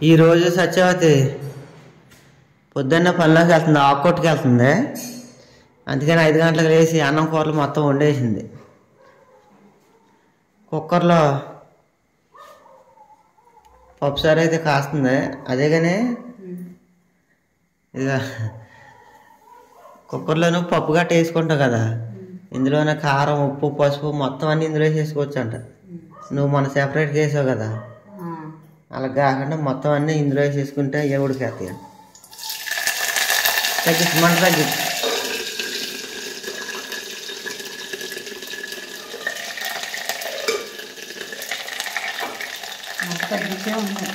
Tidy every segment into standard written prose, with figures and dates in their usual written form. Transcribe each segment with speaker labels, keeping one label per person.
Speaker 1: ఈరోజు సత్యవతి పొద్దున్న పనిలోకి వెళ్తుంది, ఆకుకొట్టుకు వెళ్తుంది. అందుకని 5 గంటలకు లేచి అన్నం కూరలు మొత్తం వండేసింది. కుక్కర్లో పప్పుసారు అయితే కాస్తుంది. అదే కానీ ఇక కుక్కర్లోనూ పప్పు గట్ట వేసుకుంటావు కదా, ఇందులోనే కారం, ఉప్పు, పసుపు మొత్తం అన్నీ ఇందులో వేసేసుకోవచ్చు అంట. నువ్వు మన సెపరేట్గా వేసావు కదా, అలా కాకుండా మొత్తం అన్నీ ఇందులో వేసేసుకుంటే ఏ ఉడికేస్తాయి. తగ్గించి మంట తగ్గించి
Speaker 2: తగ్గించే ఉన్నాయి.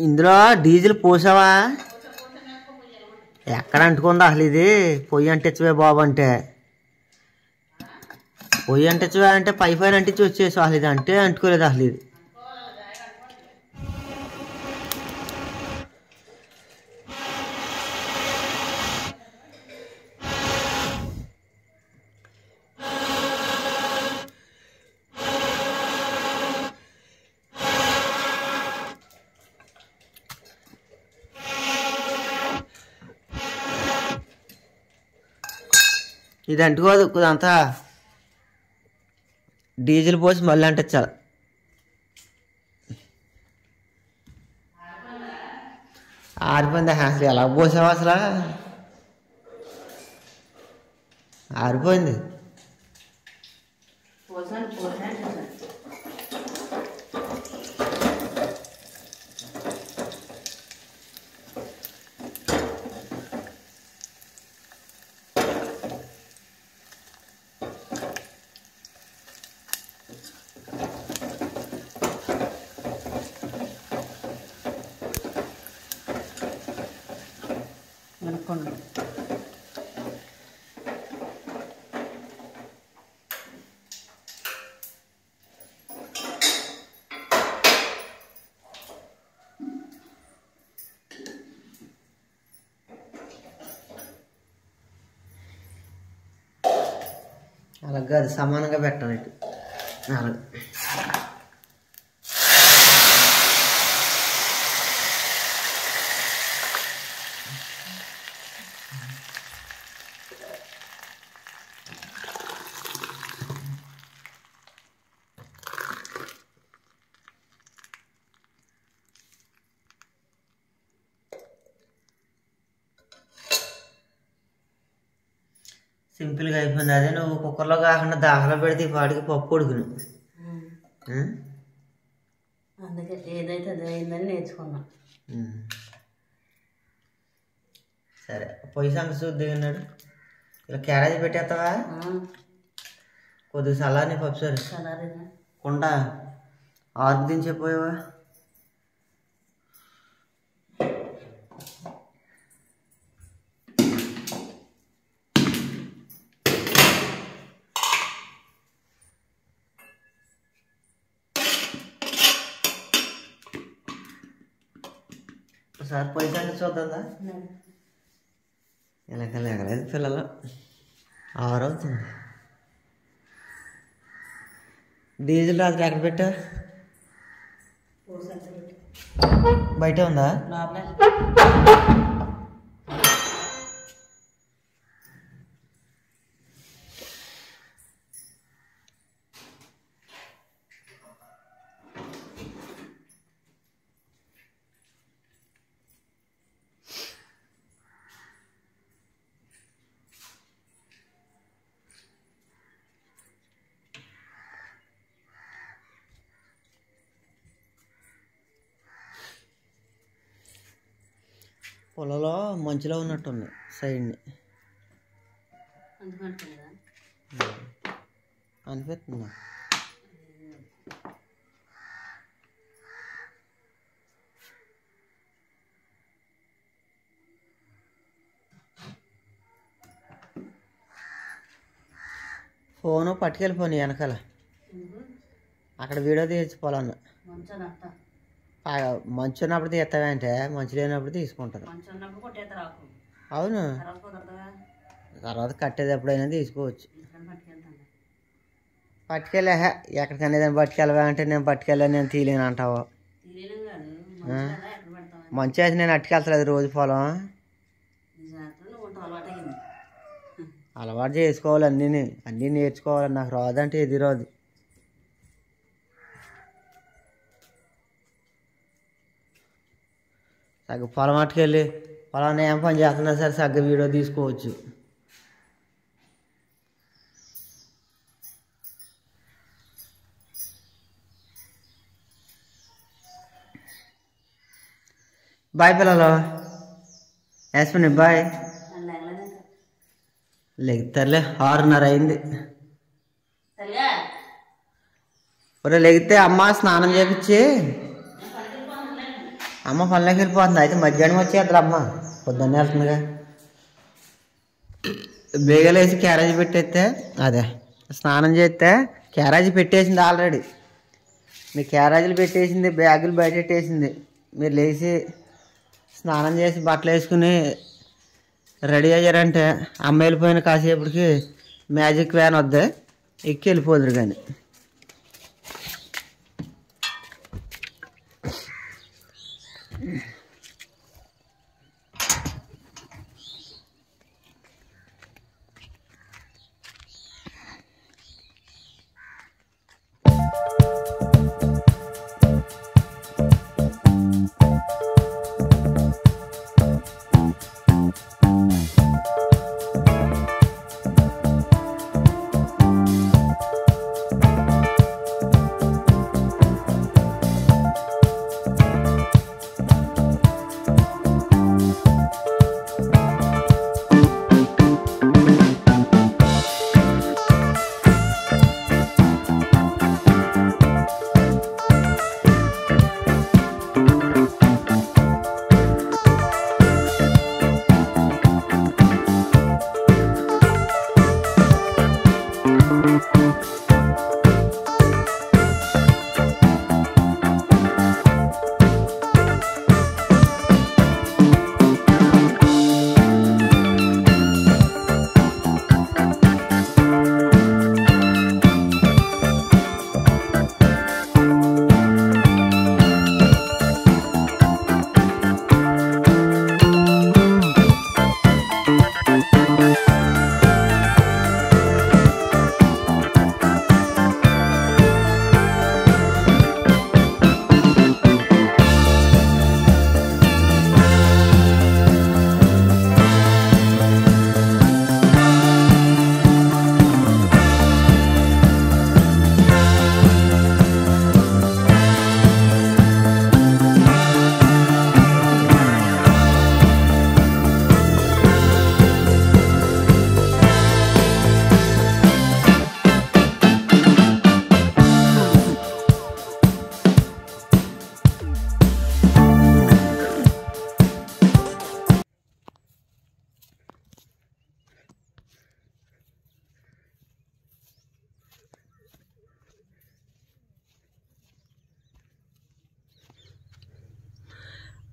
Speaker 1: ఇందులో డీజిల్ పోసావా? ఎక్కడ అంటుకుందా అసలు ఇది? పొయ్యి అంటించవే బాబు అంటే, పొయ్యి అంటించవే అంటే పై అంటించి వచ్చేసావు. అసలు ఇది అంటే అంటుకోలేదు అసలు ఇది. ఇది అంటుకోదు, అంతా డీజిల్ పోసి మళ్ళీ అంటించాలి. ఆరిపోయింది. అసలు ఎలా పోసావు? అసలు ఆరిపోయింది.
Speaker 2: అనుకోండి.
Speaker 1: అలాగే అది సమానంగా పెట్టాలి ఇటు. అలాగే సింపుల్గా అయిపోయింది. అదే నువ్వు కుక్కర్లో కాకుండా దాహలో పెడితే ఈ పాటికి పప్పు ఉడుకును.
Speaker 2: అందుకే ఏదైతే అది అయిందని నేర్చుకున్నా.
Speaker 1: సరే, పొయ్యి సంగతి చూద్ది అన్నాడు. ఇలా క్యారేజీ పెట్టేస్తావా? కొద్దిగా సలాని పప్పు సార్ కుండ ఆర్పు దించిపోయావా? ఒకసారి పొయ్యి సంగతి చూద్దా? ఎలాగలేదు పిల్లలు, 6 అవుతుంది. డీజిల్ రాత్రి ఎక్కడ పెట్టా? బయట ఉందా? పొలంలో మంచులో ఉన్నట్టుంది సైడ్ని. అనిపిస్తుంది. ఫోను పట్టుకెళ్ళిపోను వెనకాల అక్కడ వీడియో తీసుకోవాలన్న మంచు ఉన్నప్పుడు తీస్తావంటే మంచు లేనప్పుడు తీసుకుంటారు. అవును తర్వాత కట్టేది ఎప్పుడైనా తీసుకోవచ్చు. పట్టుకెళ్ళా ఎక్కడికైనా ఏదైనా పట్టుకెళ్ళవా అంటే నేను పట్టుకెళ్ళాను నేను తీయలేను అంటావు. మంచి అయితే నేను అట్టుకెళ్తలేదు రోజు పొలం. అలవాటు చేసుకోవాలి అన్నీ నేర్చుకోవాలి. నాకు రాదంటే ఏది రాదు. సగ్గ పొలం అట్టుకెళ్ళి పొలాన్ని ఏం పని చేస్తున్నా సరే సగ్గ వీడియో తీసుకోవచ్చు. బాయ్ పిల్లలు వేసుకుని బాయ్. లెగుతారులే 6:30 అయింది. ఒరే లెగితే అమ్మ స్నానం చేపించి అమ్మ పనిలోకి వెళ్ళిపోతుంది. అయితే మధ్యాహ్నం వచ్చేద్దరు అమ్మ పొద్దున్నే వెళ్తుందిగా. బేగలు వేసి క్యారేజీ పెట్టేస్తే అదే స్నానం చేస్తే క్యారేజీ పెట్టేసింది ఆల్రెడీ. మీ క్యారేజీలు పెట్టేసింది బ్యాగులు బయట పెట్టేసింది. మీరు లేచి స్నానం చేసి బట్టలు వేసుకుని రెడీ అయ్యారంటే అమ్మ వెళ్ళిపోయిన కాసేపటికి మ్యాజిక్ వ్యాన్ వద్దే ఎక్కి వెళ్ళిపోదురు. కానీ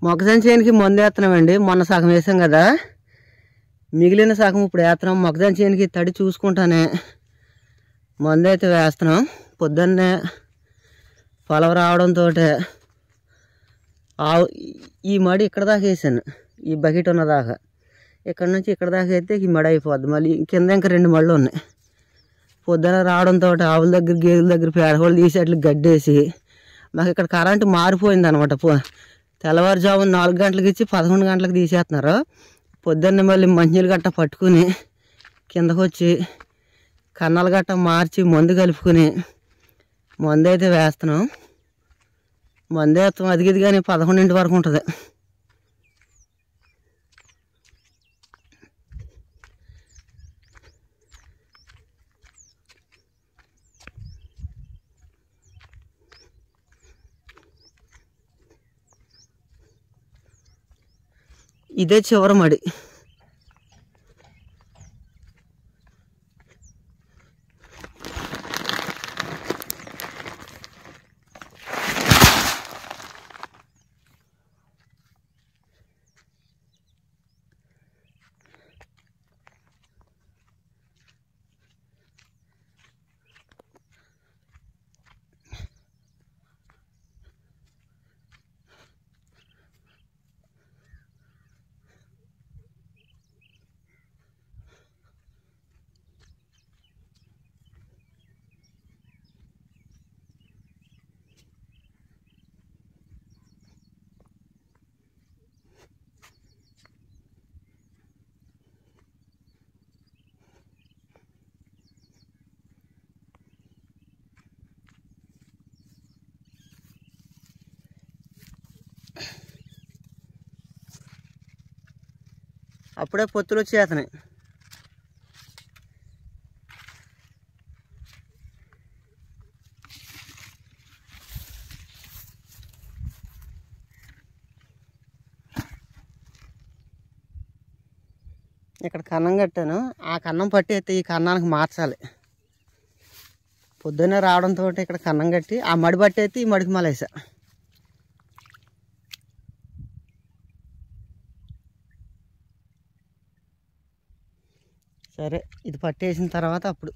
Speaker 1: మొక్కజొన్న చేనుకి మందు వేస్తున్నామండి. మొన్న సగం వేసాం కదా, మిగిలిన సగం ఇప్పుడు వేస్తున్నాం. మొక్కజొన్న చేనుకి తడి చూసుకుంటానే మందు అయితే వేస్తున్నాం. పొద్దున్నే పొలం రావడంతో ఈ మడి ఇక్కడ దాకా వేసాను. ఈ బకెట్ ఉన్న దాకా ఇక్కడ నుంచి ఇక్కడ దాకా అయితే ఈ మడి అయిపోద్ది. మళ్ళీ కింద ఇంకా 2 మళ్ళు ఉన్నాయి. పొద్దున రావడంతో ఆవుల దగ్గర గేదెల దగ్గర పేడహోళ్ళు తీసి అట్లా గడ్డేసి మాకు ఇక్కడ కరెంటు మారిపోయింది అనమాట. తెల్లవారుజామున 4 గంటలకు ఇచ్చి 11 గంటలకు తీసేస్తున్నారు. పొద్దున్నే మళ్ళీ మంచినీళ్ళు గట్ట పట్టుకుని కిందకు వచ్చి కన్నాలు గట్ట మార్చి మందు కలుపుకుని మందు అయితే వేస్తున్నాం. మందు వేస్తాం అదిగిది కానీ 11 వరకు ఉంటుంది. ఇదే చివరి మడి. అప్పుడే పొత్తులు వచ్చేస్తున్నాయి. ఇక్కడ కన్నం కట్టాను. ఆ కన్నం పట్టి అయితే ఈ కన్నానికి మార్చాలి. పొద్దున్నే రావడంతో ఇక్కడ కన్నం కట్టి ఆ మడి బట్టి అయితే ఈ మడికి మలేసా. సరే ఇది పట్టేసిన తర్వాత అప్పుడు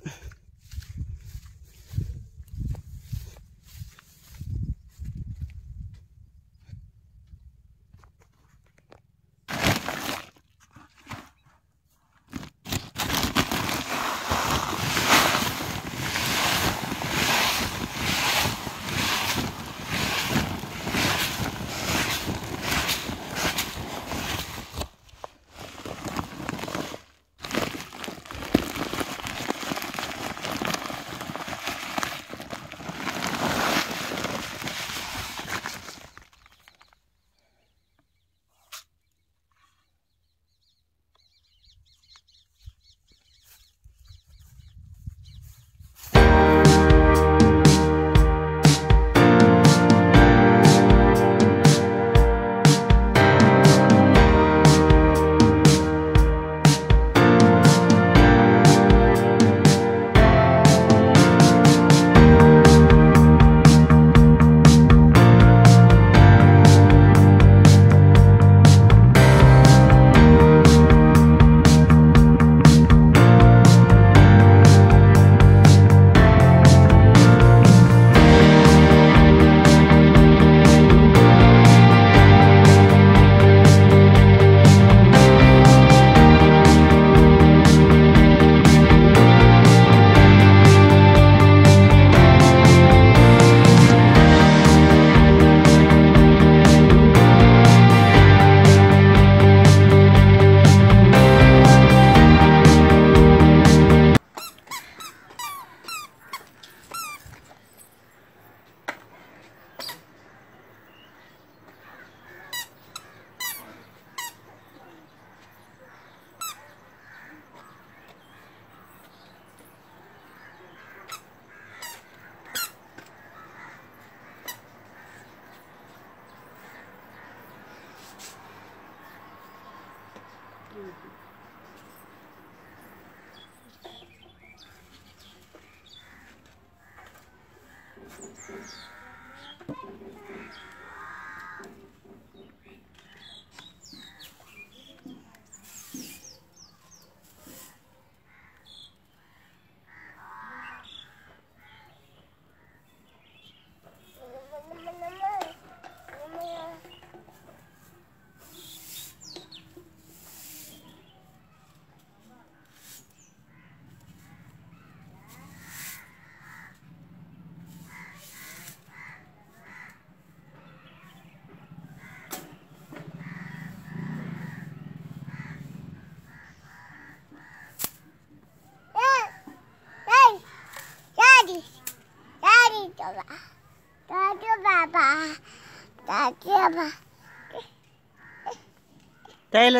Speaker 1: Tail,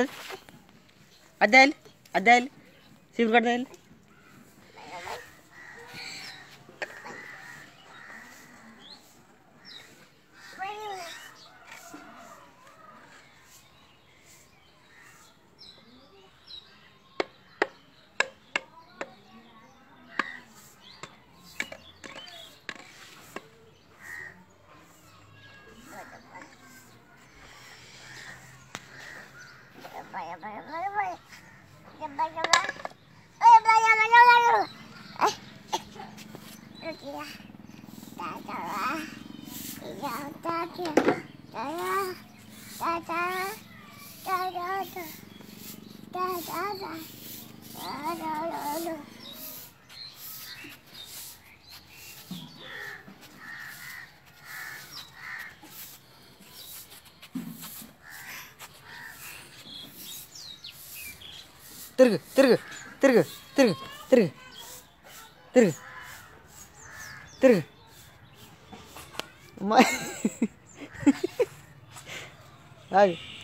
Speaker 1: Adele, see what Adele. తిరుగు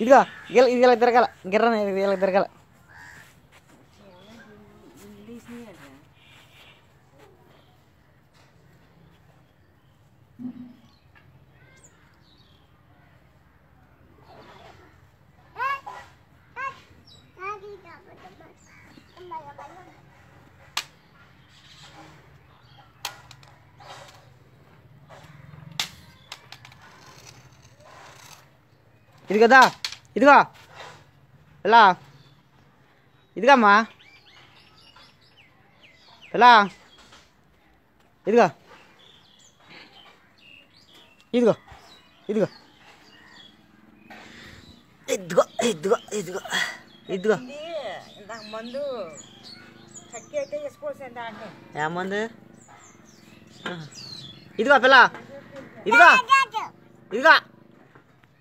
Speaker 3: ఇదిగో ఇలా తిరగాల గిర్ర ఇలా తిరగాల. ఇదిగోదా ఇదిగో ఎలా ఇదిగమ్మా ఎలా ఇదిగో ఇదిగో ఇదిగో ఇదిగో ఇదిగో ఇదిగో ఇదిగో
Speaker 2: మందు చక్కి అయితే వేసుకోవచ్చు దాంట్లో.
Speaker 3: ఏ మందు? ఇదిగో పిల్ల ఇదిగో ఇదిగో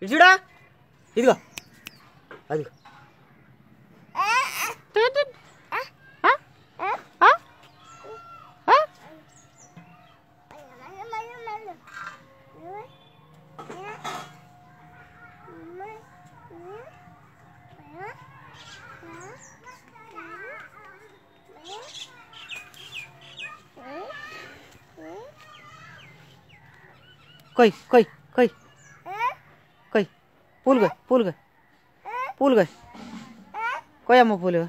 Speaker 3: ఇది చూడా ఇదిగో అదిగో కొయ్ కొయ్ కొయ్ కొయ్ పూలు కొయ్ పూలు కొయ్ పూలు కొయ్ కొయ్యమ్మ పూలు